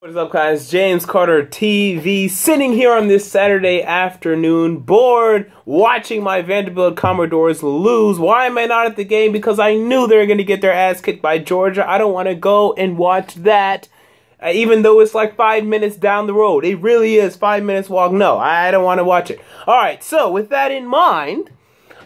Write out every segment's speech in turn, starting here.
What is up, guys? James Carter TV, sitting here on this Saturday afternoon, bored, watching my Vanderbilt Commodores lose. Why am I not at the game? Because I knew they were going to get their ass kicked by Georgia. I don't want to go and watch that, even though it's like 5 minutes down the road. It really is 5 minutes walk. No, I don't want to watch it. All right, so with that in mind,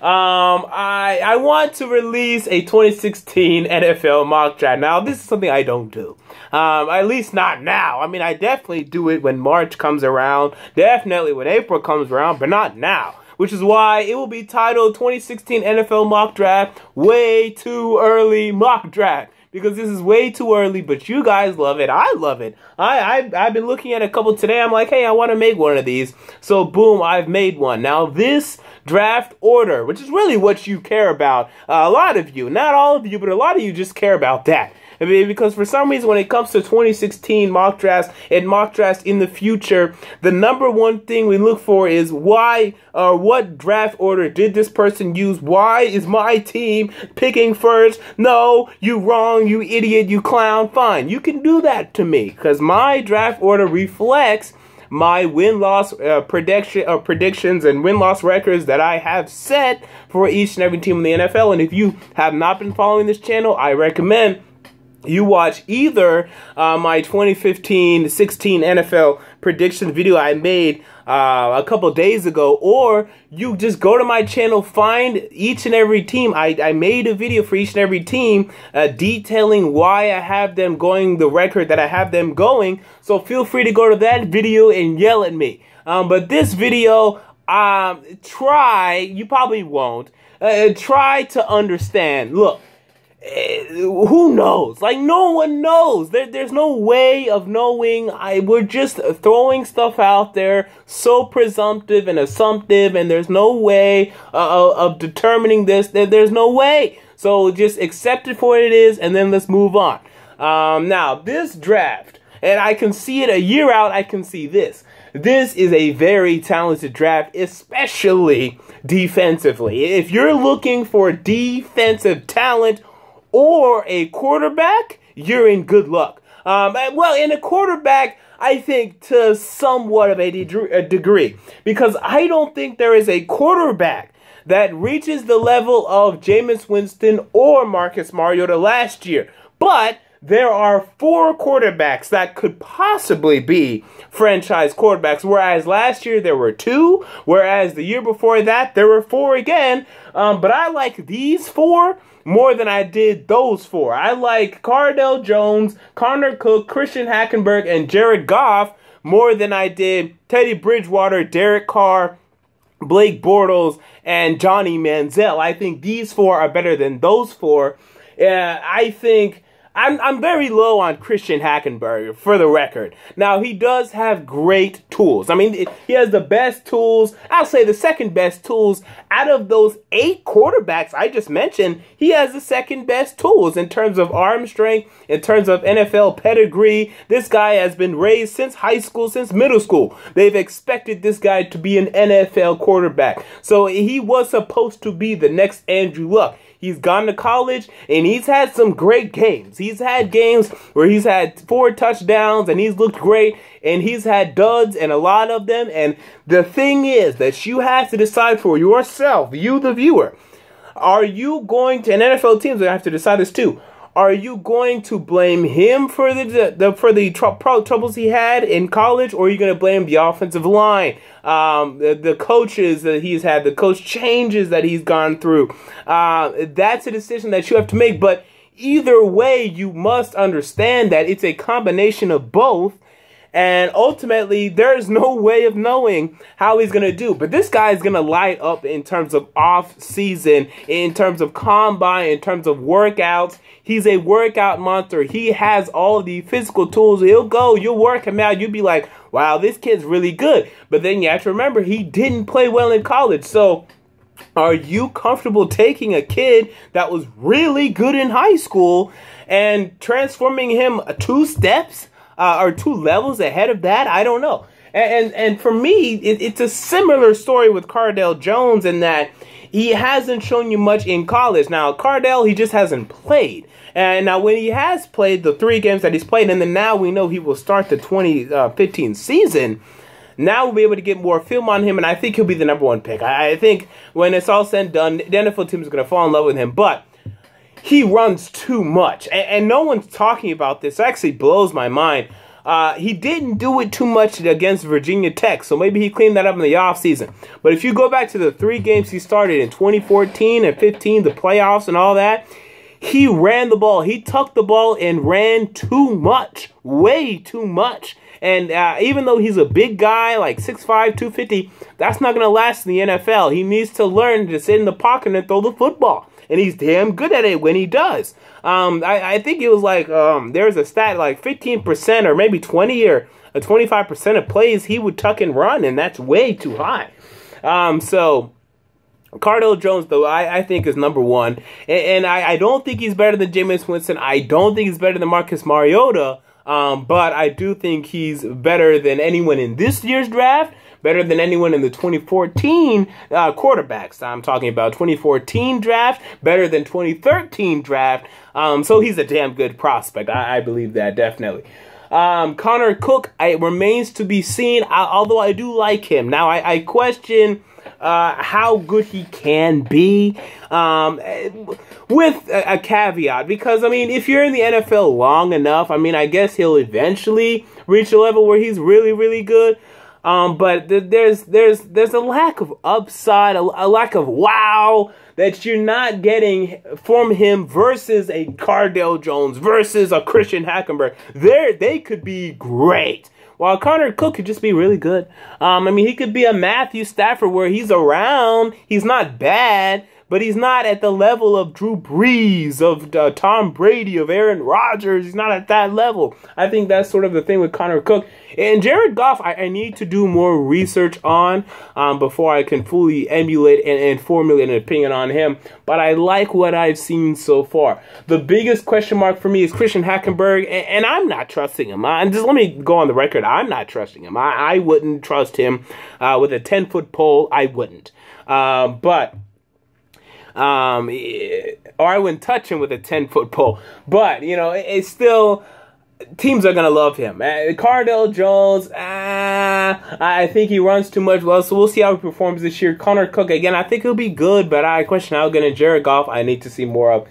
I want to release a 2016 NFL mock draft. Now, this is something I don't do. At least not now. I mean, I definitely do it when March comes around. Definitely when April comes around, but not now. Which is why it will be titled 2016 NFL Mock Draft Way Too Early Mock Draft. Because this is way too early, but you guys love it. I love it. I've been looking at a couple today. I'm like, hey, I want to make one of these. So, boom, I've made one. Now, this draft order, which is really what you care about, a lot of you, not all of you, but a lot of you just care about that. I mean, because for some reason, when it comes to 2016 mock drafts and mock drafts in the future, the number one thing we look for is why or what draft order did this person use? Why is my team picking first? No, you wrong, you idiot, you clown. Fine, you can do that to me because my draft order reflects my win-loss predictions and win-loss records that I have set for each and every team in the NFL. And if you have not been following this channel, I recommend you watch either my 2015-16 NFL prediction video I made a couple days ago, or you just go to my channel, find each and every team. I made a video for each and every team detailing why I have them going the record that I have them going. So feel free to go to that video and yell at me. But this video, you probably won't, try to understand. Look. Who knows? Like, no one knows. There's no way of knowing. We're just throwing stuff out there, so presumptive and assumptive, and there's no way of determining this. There's no way. So just accept it for what it is, and then let's move on. Now, this draft, and I can see it a year out, I can see this. This is a very talented draft, especially defensively. If you're looking for defensive talent, or a quarterback, you're in good luck. Well, in a quarterback, I think to somewhat of a degree. Because I don't think there is a quarterback that reaches the level of Jameis Winston or Marcus Mariota last year. But there are 4 quarterbacks that could possibly be franchise quarterbacks, whereas last year there were 2, whereas the year before that there were 4 again. But I like these 4 more than I did those 4. I like Cardale Jones, Connor Cook, Christian Hackenberg, and Jared Goff more than I did Teddy Bridgewater, Derek Carr, Blake Bortles, and Johnny Manziel. I think these 4 are better than those 4. I think I'm very low on Christian Hackenberg, for the record. Now, he does have great tools. I mean, he has the best tools. I'll say the second best tools. Out of those 8 quarterbacks I just mentioned, he has the second best tools in terms of arm strength, in terms of NFL pedigree. This guy has been raised since high school, since middle school. They've expected this guy to be an NFL quarterback. So he was supposed to be the next Andrew Luck. He's gone to college, and he's had some great games. He's had games where he's had 4 touchdowns, and he's looked great, and he's had duds, and a lot of them. And the thing is that you have to decide for yourself, you the viewer, are you going to, and NFL teams have to decide this too, are you going to blame him for the troubles he had in college, or are you going to blame the offensive line, the coaches that he's had, the coach changes that he's gone through? That's a decision that you have to make. But either way, you must understand that it's a combination of both. And ultimately, there's no way of knowing how he's going to do. But this guy is going to light up in terms of off-season, in terms of combine, in terms of workouts. He's a workout monster. He has all the physical tools. He'll go, you'll work him out. You'll be like, wow, this kid's really good. But then you have to remember, he didn't play well in college. So are you comfortable taking a kid that was really good in high school and transforming him 2 steps? Or 2 levels ahead of that? I don't know. And for me, it's a similar story with Cardale Jones in that he hasn't shown you much in college. Now, Cardale, he just hasn't played. And now when he has played the 3 games that he's played, and then now we know he will start the 2015 season, now we'll be able to get more film on him, and I think he'll be the #1 pick. I think when it's all said and done, the NFL team is going to fall in love with him, but he runs too much, and no one's talking about this. It actually blows my mind. He didn't do it too much against Virginia Tech, so maybe he cleaned that up in the offseason. But if you go back to the 3 games he started in 2014 and 15, the playoffs and all that, he ran the ball. He tucked the ball and ran too much, way too much. And even though he's a big guy, like 6'5", 250, that's not going to last in the NFL. He needs to learn to sit in the pocket and throw the football. And he's damn good at it when he does. I think it was like, there's a stat like 15% or maybe 20 or 25% of plays he would tuck and run, and that's way too high. So Cardale Jones, though, I think is #1. And I don't think he's better than Jameis Winston. I don't think he's better than Marcus Mariota. But I do think he's better than anyone in this year's draft, better than anyone in the 2014 quarterbacks. I'm talking about 2014 draft, better than 2013 draft. So he's a damn good prospect. I believe that, definitely. Connor Cook, it remains to be seen, although I do like him. Now, I question how good he can be, with a caveat, because, I mean, if you're in the NFL long enough, I mean, I guess he'll eventually reach a level where he's really, really good, but there's a lack of upside, a lack of wow that you're not getting from him versus a Cardale Jones, versus a Christian Hackenberg. They could be great. While Connor Cook could just be really good. I mean, he could be a Matthew Stafford where he's around. He's not bad, but he's not at the level of Drew Brees, of Tom Brady, of Aaron Rodgers. He's not at that level. I think that's sort of the thing with Connor Cook. And Jared Goff, I need to do more research on before I can fully emulate and formulate an opinion on him. But I like what I've seen so far. The biggest question mark for me is Christian Hackenberg, and I'm not trusting him. And just let me go on the record. I'm not trusting him. I wouldn't trust him with a 10-foot pole. I wouldn't. Or I wouldn't touch him with a 10-foot pole. But, you know, it's still, teams are going to love him. Cardale Jones, I think he runs too much well, so we'll see how he performs this year. Connor Cook, again, I think he'll be good, but I question how good. And Jared Goff, I need to see more of.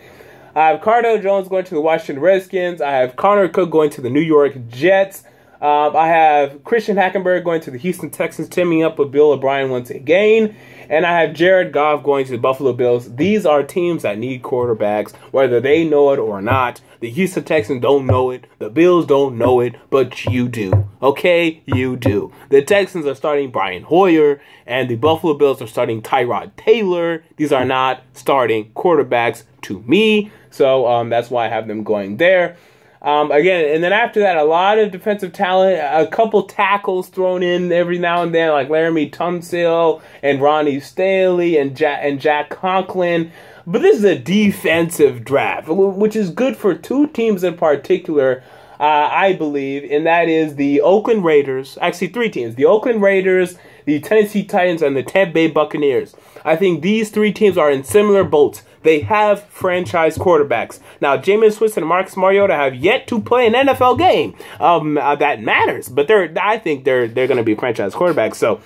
I have Cardale Jones going to the Washington Redskins. I have Connor Cook going to the New York Jets. I have Christian Hackenberg going to the Houston Texans, teaming up with Bill O'Brien once again. And I have Jared Goff going to the Buffalo Bills. These are teams that need quarterbacks, whether they know it or not. The Houston Texans don't know it. The Bills don't know it, but you do. Okay? You do. The Texans are starting Brian Hoyer, and the Buffalo Bills are starting Tyrod Taylor. These are not starting quarterbacks to me, so that's why I have them going there. Again, and then after that, a lot of defensive talent, a couple tackles thrown in every now and then, like Laremy Tunsil and Ronnie Stanley and Jack Conklin. But this is a defensive draft, which is good for 2 teams in particular, I believe, and that is the Oakland Raiders. Actually, 3 teams. The Oakland Raiders, the Tennessee Titans, and the Tampa Bay Buccaneers. I think these 3 teams are in similar boats. They have franchise quarterbacks. Now, Jameis Winston and Marcus Mariota have yet to play an NFL game that matters, but I think they're going to be franchise quarterbacks. So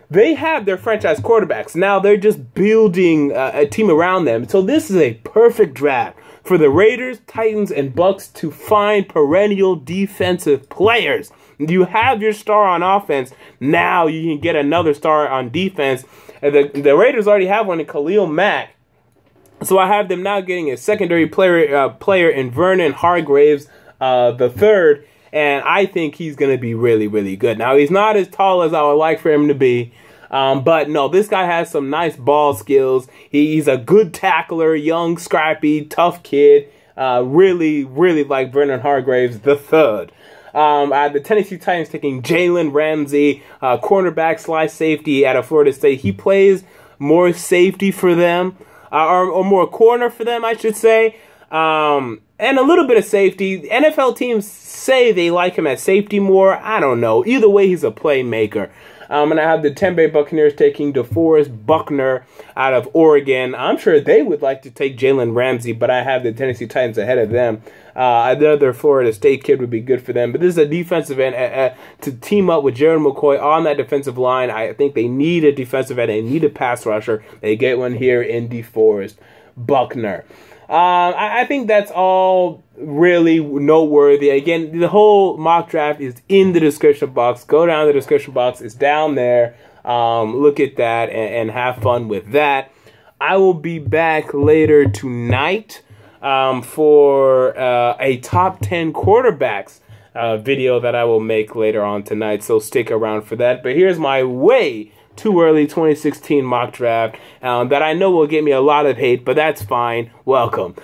they have their franchise quarterbacks. Now they're just building a team around them. So this is a perfect draft for the Raiders, Titans, and Bucks to find perennial defensive players. You have your star on offense. Now you can get another star on defense. And the Raiders already have one in Khalil Mack. So I have them now getting a secondary player in Vernon Hargreaves the third, and I think he's going to be really, really good. Now, he's not as tall as I would like for him to be, but no, this guy has some nice ball skills. He's a good tackler, young, scrappy, tough kid. Really, really like Vernon Hargreaves the third. The Tennessee Titans taking Jalen Ramsey, cornerback / safety out of Florida State. He plays more safety for them. Or more corner for them, I should say, and a little bit of safety. NFL teams say they like him at safety more. I don't know. Either way, he's a playmaker. And I have the Tampa Bay Buccaneers taking Deforest, Buckner out of Oregon. I'm sure they would like to take Jalen Ramsey, but I have the Tennessee Titans ahead of them. Another Florida State kid would be good for them. But this is a defensive end to team up with Jared McCoy on that defensive line. I think they need a defensive end. They need a pass rusher. They get one here in Deforest, Buckner. I think that's all really noteworthy. Again, the whole mock draft is in the description box. Go down the description box. It's down there. Look at that and have fun with that. I will be back later tonight for a top 10 quarterbacks video that I will make later on tonight. So stick around for that. But here's my way too early 2016 mock draft that I know will get me a lot of hate, but that's fine. Welcome.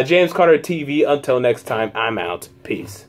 James Carter TV. Until next time, I'm out. Peace.